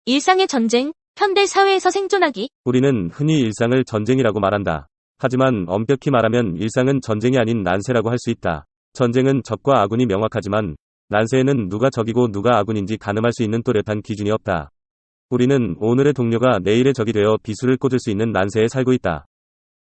일상의 전쟁, 현대 사회에서 생존하기. 우리는 흔히 일상을 전쟁이라고 말한다. 하지만 엄격히 말하면 일상은 전쟁이 아닌 난세라고 할 수 있다. 전쟁은 적과 아군이 명확하지만 난세에는 누가 적이고 누가 아군인지 가늠할 수 있는 또렷한 기준이 없다. 우리는 오늘의 동료가 내일의 적이 되어 비수를 꽂을 수 있는 난세에 살고 있다.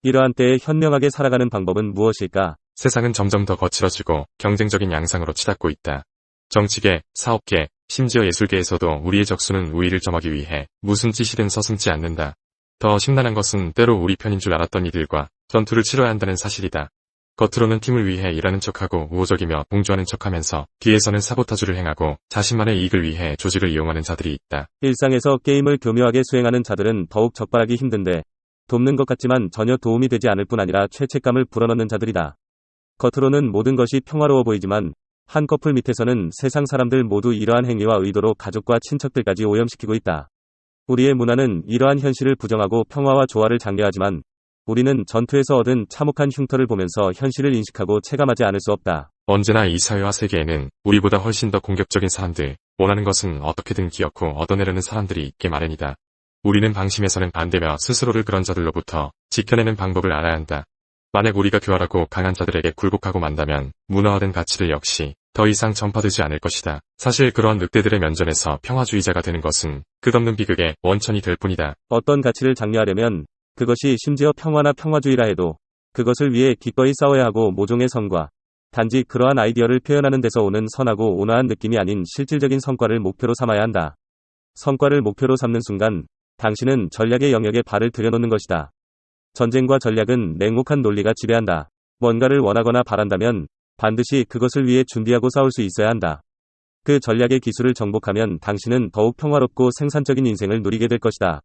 이러한 때에 현명하게 살아가는 방법은 무엇일까? 세상은 점점 더 거칠어지고 경쟁적인 양상으로 치닫고 있다. 정치계, 사업계, 심지어 예술계에서도 우리의 적수는 우위를 점하기 위해 무슨 짓이든 서슴지 않는다. 더 심란한 것은 때로 우리 편인 줄 알았던 이들과 전투를 치러야 한다는 사실이다. 겉으로는 팀을 위해 일하는 척하고 우호적이며 동조하는 척하면서 뒤에서는 사보타주를 행하고 자신만의 이익을 위해 조직을 이용하는 자들이 있다. 일상에서 게임을 교묘하게 수행하는 자들은 더욱 적발하기 힘든데 돕는 것 같지만 전혀 도움이 되지 않을 뿐 아니라 죄책감을 불어넣는 자들이다. 겉으로는 모든 것이 평화로워 보이지만 한꺼풀 밑에서는 세상 사람들 모두 이러한 행위와 의도로 가족과 친척들까지 오염시키고 있다. 우리의 문화는 이러한 현실을 부정하고 평화와 조화를 장려하지만 우리는 전투에서 얻은 참혹한 흉터를 보면서 현실을 인식하고 체감하지 않을 수 없다. 언제나 이 사회와 세계에는 우리보다 훨씬 더 공격적인 사람들, 원하는 것은 어떻게든 기어코 얻어내려는 사람들이 있게 마련이다. 우리는 방심해서는 안 되며 스스로를 그런 자들로부터 지켜내는 방법을 알아야 한다. 만약 우리가 교활하고 강한 자들에게 굴복하고 만다면 문화화된 가치들 역시 더 이상 전파되지 않을 것이다. 사실 그러한 늑대들의 면전에서 평화주의자가 되는 것은 끝없는 비극의 원천이 될 뿐이다. 어떤 가치를 장려하려면 그것이 심지어 평화나 평화주의라 해도 그것을 위해 기꺼이 싸워야 하고 모종의 성과, 단지 그러한 아이디어를 표현하는 데서 오는 선하고 온화한 느낌이 아닌 실질적인 성과를 목표로 삼아야 한다. 성과를 목표로 삼는 순간 당신은 전략의 영역에 발을 들여놓는 것이다. 전쟁과 전략은 냉혹한 논리가 지배한다. 뭔가를 원하거나 바란다면 반드시 그것을 위해 준비하고 싸울 수 있어야 한다. 그 전략의 기술을 정복하면 당신은 더욱 평화롭고 생산적인 인생을 누리게 될 것이다.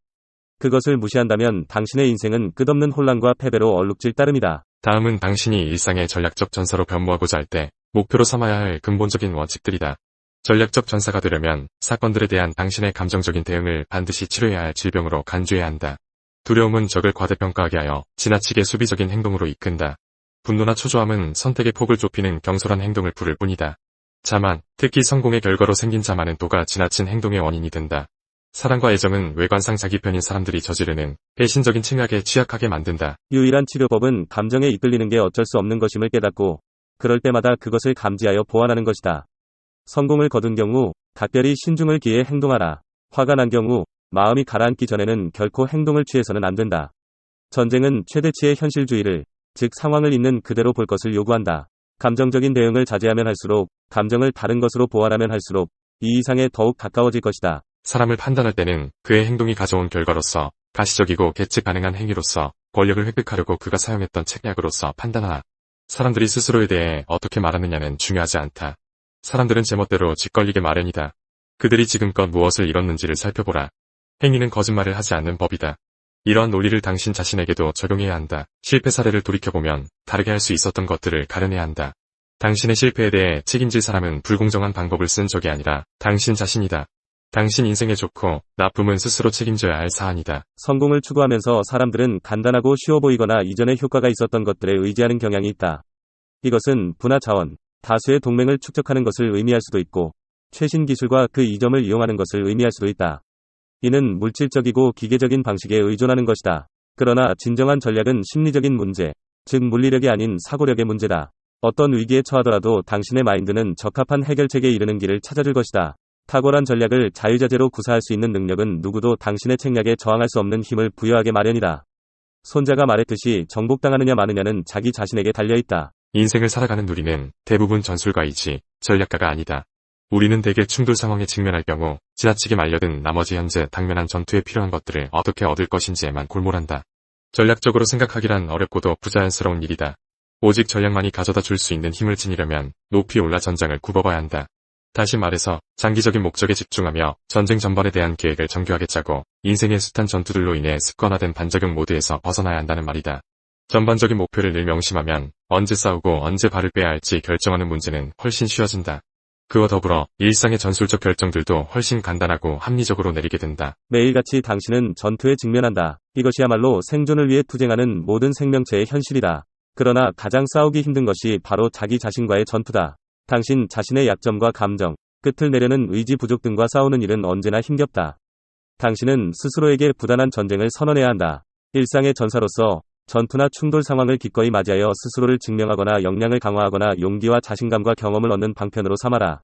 그것을 무시한다면 당신의 인생은 끝없는 혼란과 패배로 얼룩질 따름이다. 다음은 당신이 일상의 전략적 전사로 변모하고자 할 때 목표로 삼아야 할 근본적인 원칙들이다. 전략적 전사가 되려면 사건들에 대한 당신의 감정적인 대응을 반드시 치료해야 할 질병으로 간주해야 한다. 두려움은 적을 과대평가하게 하여 지나치게 수비적인 행동으로 이끈다. 분노나 초조함은 선택의 폭을 좁히는 경솔한 행동을 부를 뿐이다. 자만, 특히 성공의 결과로 생긴 자만은 지나친 행동의 원인이 된다. 사랑과 애정은 외관상 자기 편인 사람들이 저지르는 배신적인 침략에 취약하게 만든다. 유일한 치료법은 감정에 이끌리는 게 어쩔 수 없는 것임을 깨닫고 그럴 때마다 그것을 감지하여 보완하는 것이다. 성공을 거둔 경우 각별히 신중을 기해 행동하라. 화가 난 경우 마음이 가라앉기 전에는 결코 행동을 취해서는 안 된다. 전쟁은 최대치의 현실주의를, 즉 상황을 있는 그대로 볼 것을 요구한다. 감정적인 대응을 자제하면 할수록, 감정을 다른 것으로 보완하면 할수록 이 이상에 더욱 가까워질 것이다. 사람을 판단할 때는 그의 행동이 가져온 결과로서, 가시적이고 계측 가능한 행위로서, 권력을 획득하려고 그가 사용했던 책략으로서 판단하라. 사람들이 스스로에 대해 어떻게 말하느냐는 중요하지 않다. 사람들은 제멋대로 짓걸리게 마련이다. 그들이 지금껏 무엇을 이뤘는지를 살펴보라. 행위는 거짓말을 하지 않는 법이다. 이러한 논리를 당신 자신에게도 적용해야 한다. 실패 사례를 돌이켜보면 다르게 할 수 있었던 것들을 가려내야 한다. 당신의 실패에 대해 책임질 사람은 불공정한 방법을 쓴 적이 아니라 당신 자신이다. 당신 인생의 좋고 나쁨은 스스로 책임져야 할 사안이다. 성공을 추구하면서 사람들은 간단하고 쉬워 보이거나 이전에 효과가 있었던 것들에 의지하는 경향이 있다. 이것은 부나 자원, 다수의 동맹을 축적하는 것을 의미할 수도 있고 최신 기술과 그 이점을 이용하는 것을 의미할 수도 있다. 이는 물질적이고 기계적인 방식에 의존하는 것이다. 그러나 진정한 전략은 심리적인 문제, 즉 물리력이 아닌 사고력의 문제다. 어떤 위기에 처하더라도 당신의 마인드는 적합한 해결책에 이르는 길을 찾아줄 것이다. 탁월한 전략을 자유자재로 구사할 수 있는 능력은 누구도 당신의 책략에 저항할 수 없는 힘을 부여하게 마련이다. 손자가 말했듯이 정복당하느냐 마느냐는 자기 자신에게 달려있다. 인생을 살아가는 우리는 대부분 전술가이지 전략가가 아니다. 우리는 대개 충돌 상황에 직면할 경우 지나치게 말려든 나머지 현재 당면한 전투에 필요한 것들을 어떻게 얻을 것인지에만 골몰한다. 전략적으로 생각하기란 어렵고도 부자연스러운 일이다. 오직 전략만이 가져다 줄 수 있는 힘을 지니려면 높이 올라 전장을 굽어봐야 한다. 다시 말해서 장기적인 목적에 집중하며 전쟁 전반에 대한 계획을 정교하게 짜고 인생의 숱한 전투들로 인해 습관화된 반작용 모드에서 벗어나야 한다는 말이다. 전반적인 목표를 늘 명심하면 언제 싸우고 언제 발을 빼야 할지 결정하는 문제는 훨씬 쉬워진다. 그와 더불어 일상의 전술적 결정들도 훨씬 간단하고 합리적으로 내리게 된다. 매일같이 당신은 전투에 직면한다. 이것이야말로 생존을 위해 투쟁하는 모든 생명체의 현실이다. 그러나 가장 싸우기 힘든 것이 바로 자기 자신과의 전투다. 당신 자신의 약점과 감정, 끝을 내려는 의지 부족 등과 싸우는 일은 언제나 힘겹다. 당신은 스스로에게 부단한 전쟁을 선언해야 한다. 일상의 전사로서 전투나 충돌 상황을 기꺼이 맞이하여 스스로를 증명하거나 역량을 강화하거나 용기와 자신감과 경험을 얻는 방편으로 삼아라.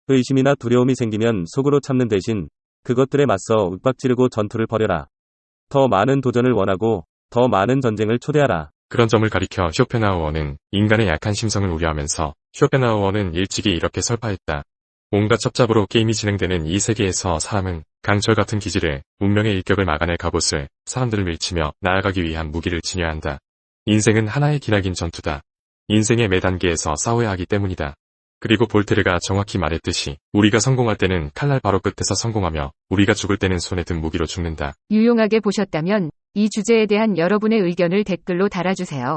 의심이나 두려움이 생기면 속으로 참는 대신 그것들에 맞서 윽박지르고 전투를 벌여라. 더 많은 도전을 원하고 더 많은 전쟁을 초대하라. 그런 점을 가리켜 쇼펜하우어는 인간의 약한 심성을 우려하면서 쇼펜하우어는 일찍이 이렇게 설파했다. 온갖 첩잡으로 게임이 진행되는 이 세계에서 사람은 강철 같은 기질을, 운명의 일격을 막아낼 갑옷을, 사람들을 밀치며 나아가기 위한 무기를 지녀야 한다. 인생은 하나의 기나긴 전투다. 인생의 매 단계에서 싸워야 하기 때문이다. 그리고 볼테르가 정확히 말했듯이 우리가 성공할 때는 칼날 바로 끝에서 성공하며 우리가 죽을 때는 손에 든 무기로 죽는다. 유용하게 보셨다면 이 주제에 대한 여러분의 의견을 댓글로 달아주세요.